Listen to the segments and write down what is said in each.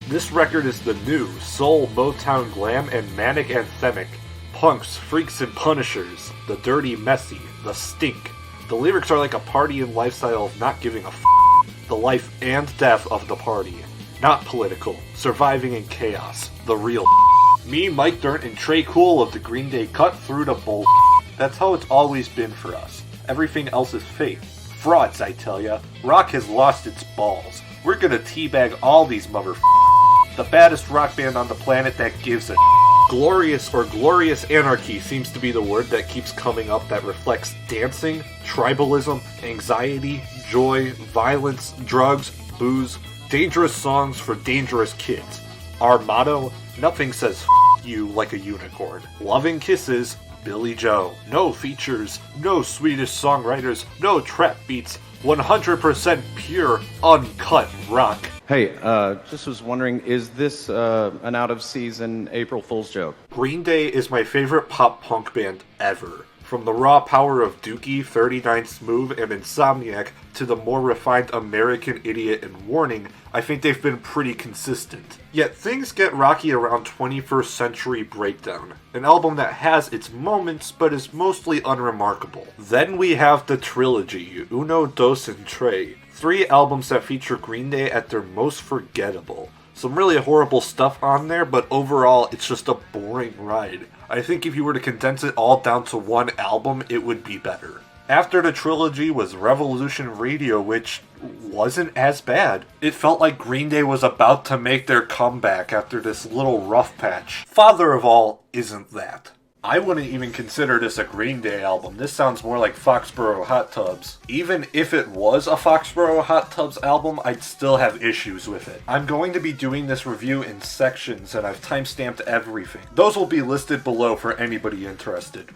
This record is the new soul, Motown glam, and manic anthemic. Punks, freaks, and punishers. The dirty, messy. The stink. The lyrics are like a party and lifestyle of not giving a f***. The life and death of the party. Not political. Surviving in chaos. The real Me, Mike Dirnt, and Trey Cool of the Green Day cut through to bull. That's how it's always been for us. Everything else is fake. Frauds, I tell ya. Rock has lost its balls. We're gonna teabag all these motherf***. The baddest rock band on the planet that gives a glorious or glorious anarchy seems to be the word that keeps coming up that reflects dancing, tribalism, anxiety, joy, violence, drugs, booze, dangerous songs for dangerous kids. Our motto, nothing says f*** you like a unicorn. Loving kisses, Billy Joe. No features, no Swedish songwriters, no trap beats, 100% pure, uncut rock. Hey, just was wondering, is this an out-of-season April Fool's joke? Green Day is my favorite pop-punk band ever. From the raw power of Dookie, 39 Smooth, and Insomniac to the more refined American Idiot and Warning, I think they've been pretty consistent. Yet things get rocky around 21st Century Breakdown, an album that has its moments but is mostly unremarkable. Then we have the trilogy, Uno, Dos, and Tres, 3 albums that feature Green Day at their most forgettable. Some really horrible stuff on there, but overall it's just a boring ride. I think if you were to condense it all down to one album, it would be better. After the trilogy was Revolution Radio, which wasn't as bad. It felt like Green Day was about to make their comeback after this little rough patch. Father of All isn't that. I wouldn't even consider this a Green Day album. This sounds more like Foxborough Hot Tubs. Even if it was a Foxborough Hot Tubs album, I'd still have issues with it. I'm going to be doing this review in sections, and I've timestamped everything. Those will be listed below for anybody interested.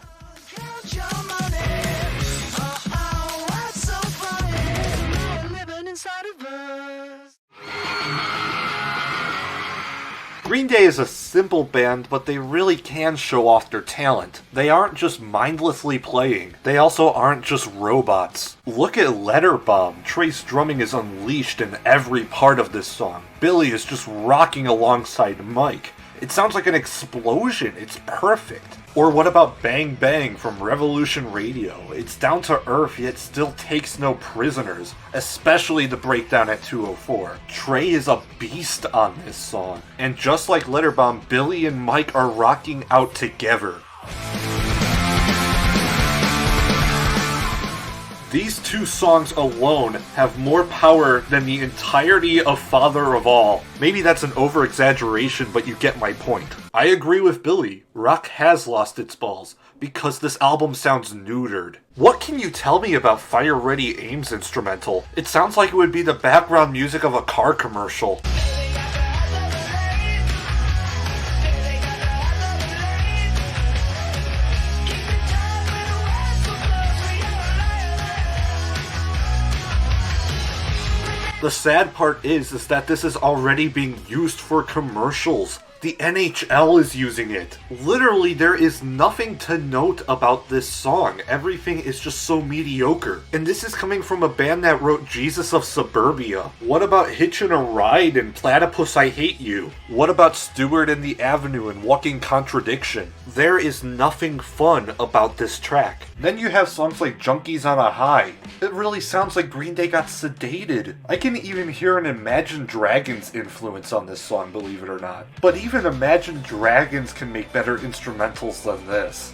Green Day is a simple band, but they really can show off their talent. They aren't just mindlessly playing. They also aren't just robots. Look at Letter Bomb. Trey's drumming is unleashed in every part of this song. Billy is just rocking alongside Mike. It sounds like an explosion. It's perfect. Or what about Bang Bang from Revolution Radio? It's down to earth, yet still takes no prisoners, especially the breakdown at 2:04. Trey is a beast on this song. And just like Letterbomb, Billy and Mike are rocking out together. These 2 songs alone have more power than the entirety of Father of All. Maybe that's an over-exaggeration, but you get my point. I agree with Billy. Rock has lost its balls, because this album sounds neutered. What can you tell me about Fire Ready Aim's instrumental? It sounds like it would be the background music of a car commercial. The sad part is that this is already being used for commercials. The NHL is using it. Literally, there is nothing to note about this song. Everything is just so mediocre. And this is coming from a band that wrote Jesus of Suburbia. What about Hitchin' a Ride and Platypus I Hate You? What about Stewart and the Avenue and Walking Contradiction? There is nothing fun about this track. Then you have songs like Junkies on a High. It really sounds like Green Day got sedated. I can even hear an Imagine Dragons influence on this song, believe it or not. But even Imagine Dragons can make better instrumentals than this.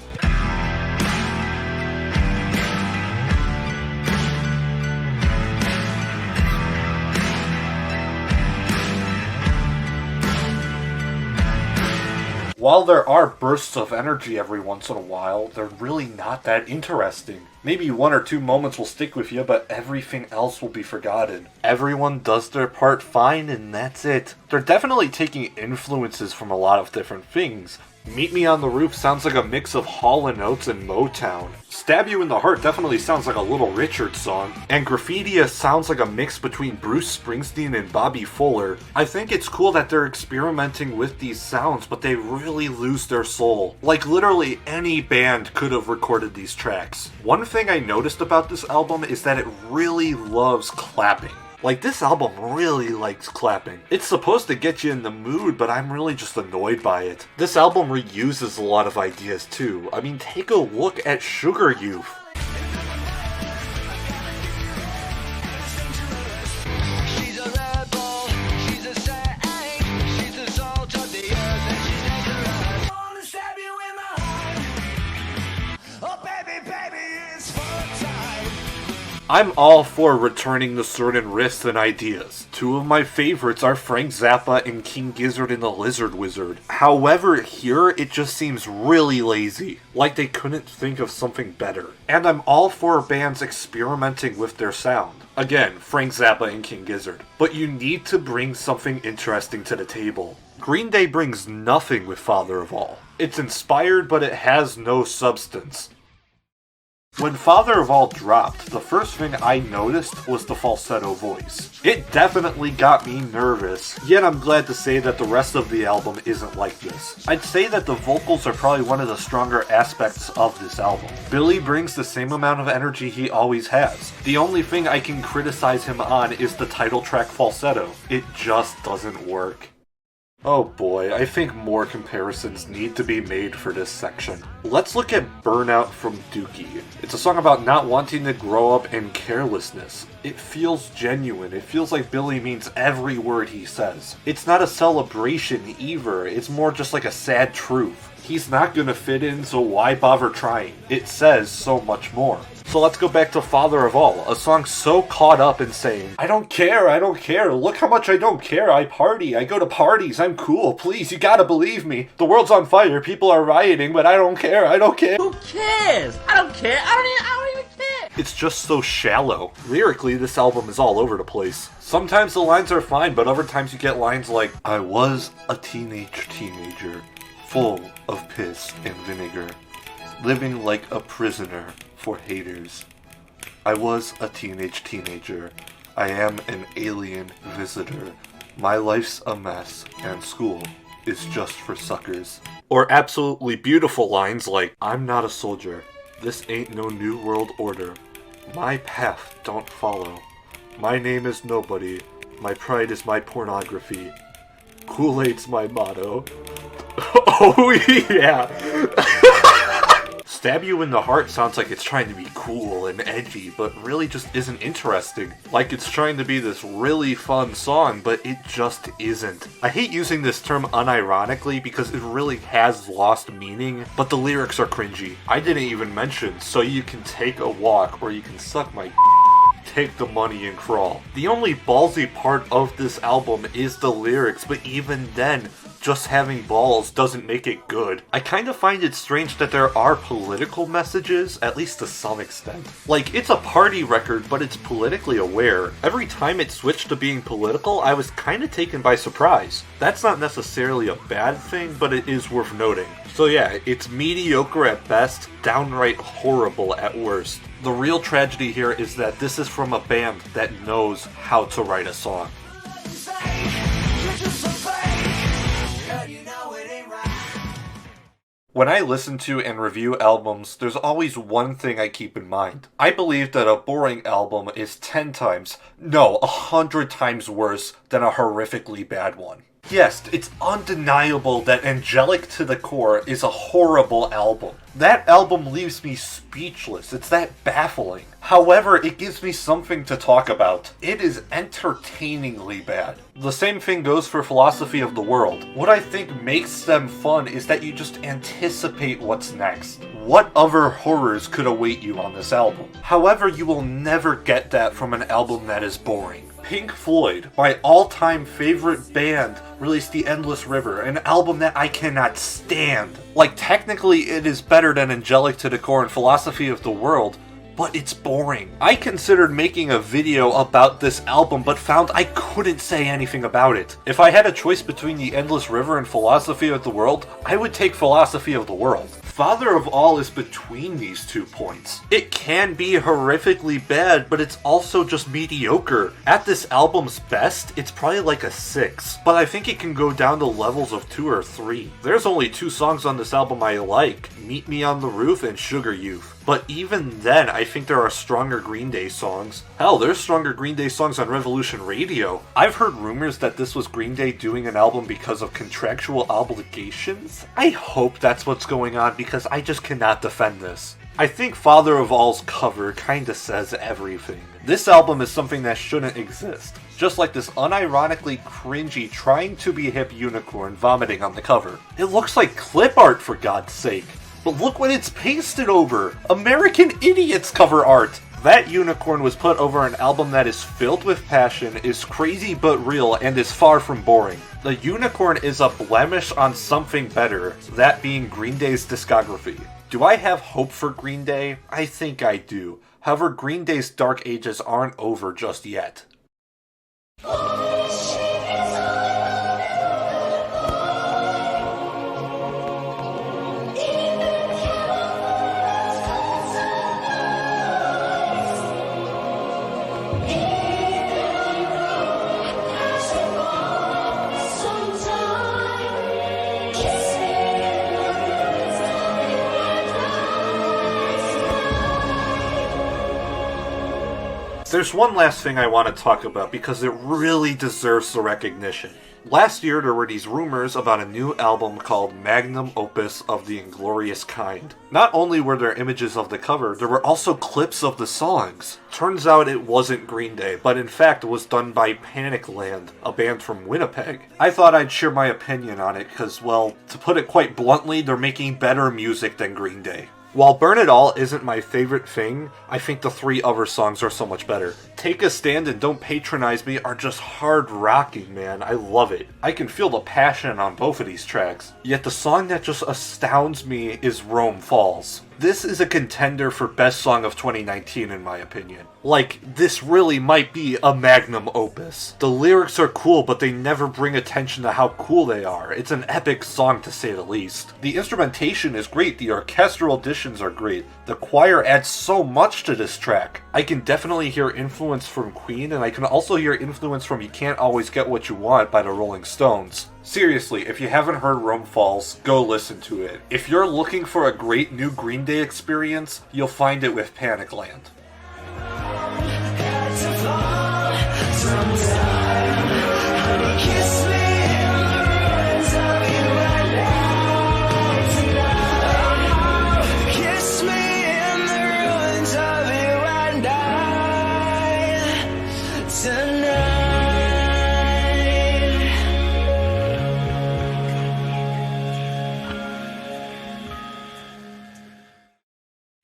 While there are bursts of energy every once in a while, they're really not that interesting. Maybe 1 or 2 moments will stick with you, but everything else will be forgotten. Everyone does their part fine, and that's it. They're definitely taking influences from a lot of different things. Meet Me on the Roof sounds like a mix of Hall & Oates and Motown. Stab You in the Heart definitely sounds like a Little Richard song. And Graffitia sounds like a mix between Bruce Springsteen and Bobby Fuller. I think it's cool that they're experimenting with these sounds, but they really lose their soul. Like literally any band could have recorded these tracks. One thing I noticed about this album is that it really loves clapping. Like, this album really likes clapping. It's supposed to get you in the mood, but I'm really just annoyed by it. This album reuses a lot of ideas too. I mean, take a look at Sugar Youth. I'm all for returning to certain risks and ideas. Two of my favorites are Frank Zappa and King Gizzard and the Lizard Wizard. However, here it just seems really lazy, like they couldn't think of something better. And I'm all for bands experimenting with their sound. Again, Frank Zappa and King Gizzard. But you need to bring something interesting to the table. Green Day brings nothing with Father of All. It's inspired, but it has no substance. When Father of All dropped, the first thing I noticed was the falsetto voice. It definitely got me nervous, yet I'm glad to say that the rest of the album isn't like this. I'd say that the vocals are probably one of the stronger aspects of this album. Billy brings the same amount of energy he always has. The only thing I can criticize him on is the title track falsetto. It just doesn't work. Oh boy, I think more comparisons need to be made for this section. Let's look at Burnout from Dookie. It's a song about not wanting to grow up and carelessness. It feels genuine. It feels like Billy means every word he says. It's not a celebration either. It's more just like a sad truth. He's not gonna fit in, so why bother trying? It says so much more. So let's go back to Father of All, a song so caught up in saying, I don't care, look how much I don't care, I party, I go to parties, I'm cool, please, you gotta believe me. The world's on fire, people are rioting, but I don't care. Who cares? I don't care, I don't even care. It's just so shallow. Lyrically, this album is all over the place. Sometimes the lines are fine, but other times you get lines like, I was a teenager, full of piss and vinegar, living like a prisoner for haters. I was a teenager. I am an alien visitor. My life's a mess, and school is just for suckers. Or absolutely beautiful lines like, I'm not a soldier. This ain't no new world order. My path don't follow. My name is nobody. My pride is my pornography. Kool-Aid's my motto. Oh yeah! Stab You in the Heart sounds like it's trying to be cool and edgy, but really just isn't interesting. Like it's trying to be this really fun song, but it just isn't. I hate using this term unironically because it really has lost meaning, but the lyrics are cringy. I didn't even mention, so you can take a walk or you can suck my take the money and crawl. The only ballsy part of this album is the lyrics, but even then, just having balls doesn't make it good. I kind of find it strange that there are political messages, at least to some extent. Like, it's a party record, but it's politically aware. Every time it switched to being political, I was kind of taken by surprise. That's not necessarily a bad thing, but it is worth noting. So yeah, it's mediocre at best, downright horrible at worst. The real tragedy here is that this is from a band that knows how to write a song. When I listen to and review albums, there's always one thing I keep in mind. I believe that a boring album is 10 times, no, 100 times worse than a horrifically bad one. Yes, it's undeniable that Angelic to the Core is a horrible album. That album leaves me speechless. It's that baffling. However, it gives me something to talk about. It is entertainingly bad. The same thing goes for Philosophy of the World. What I think makes them fun is that you just anticipate what's next. What other horrors could await you on this album? However, you will never get that from an album that is boring. Pink Floyd, my all-time favorite band, released The Endless River, an album that I cannot stand. Like, technically it is better than Angelic to the Core and Philosophy of the World, but it's boring. I considered making a video about this album, but found I couldn't say anything about it. If I had a choice between The Endless River and Philosophy of the World, I would take Philosophy of the World. Father of All is between these 2 points. It can be horrifically bad, but it's also just mediocre. At this album's best, it's probably like a 6, but I think it can go down to levels of 2 or 3. There's only 2 songs on this album I like, Meet Me on the Roof and Sugar Youth. But even then, I think there are stronger Green Day songs. Hell, there's stronger Green Day songs on Revolution Radio. I've heard rumors that this was Green Day doing an album because of contractual obligations. I hope that's what's going on because I just cannot defend this. I think Father of All's cover kinda says everything. This album is something that shouldn't exist. Just like this unironically cringy trying to be hip unicorn vomiting on the cover. It looks like clip art for God's sake. But look what it's pasted over! American Idiot's cover art! That unicorn was put over an album that is filled with passion, is crazy but real, and is far from boring. The unicorn is a blemish on something better, that being Green Day's discography. Do I have hope for Green Day? I think I do. However, Green Day's dark ages aren't over just yet. There's one last thing I want to talk about because it really deserves the recognition. Last year there were these rumors about a new album called Magnum Opus of the Inglorious Kind. Not only were there images of the cover, there were also clips of the songs. Turns out it wasn't Green Day, but in fact it was done by Panicland, a band from Winnipeg. I thought I'd share my opinion on it because, well, to put it quite bluntly, they're making better music than Green Day. While Burn It All isn't my favorite thing, I think the 3 other songs are so much better. Take a Stand and Don't Patronize Me are just hard rocking, man. I love it. I can feel the passion on both of these tracks. Yet the song that just astounds me is Rome Falls. This is a contender for best song of 2019 in my opinion. Like, this really might be a magnum opus. The lyrics are cool, but they never bring attention to how cool they are. It's an epic song to say the least. The instrumentation is great, the orchestral additions are great. The choir adds so much to this track. I can definitely hear influence from Queen, and I can also hear influence from You Can't Always Get What You Want by the Rolling Stones. Seriously, if you haven't heard Rome Falls, go listen to it. If you're looking for a great new Green Day experience, you'll find it with Panicland.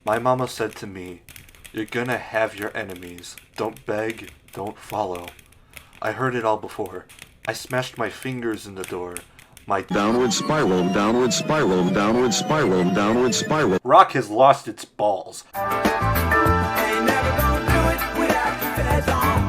My mama said to me, "You're gonna have your enemies. Don't beg, don't follow." I heard it all before. I smashed my fingers in the door. My downward spiral, downward spiral, downward spiral, downward spiral. Rock has lost its balls. Ain't never gonna do it without the feds on.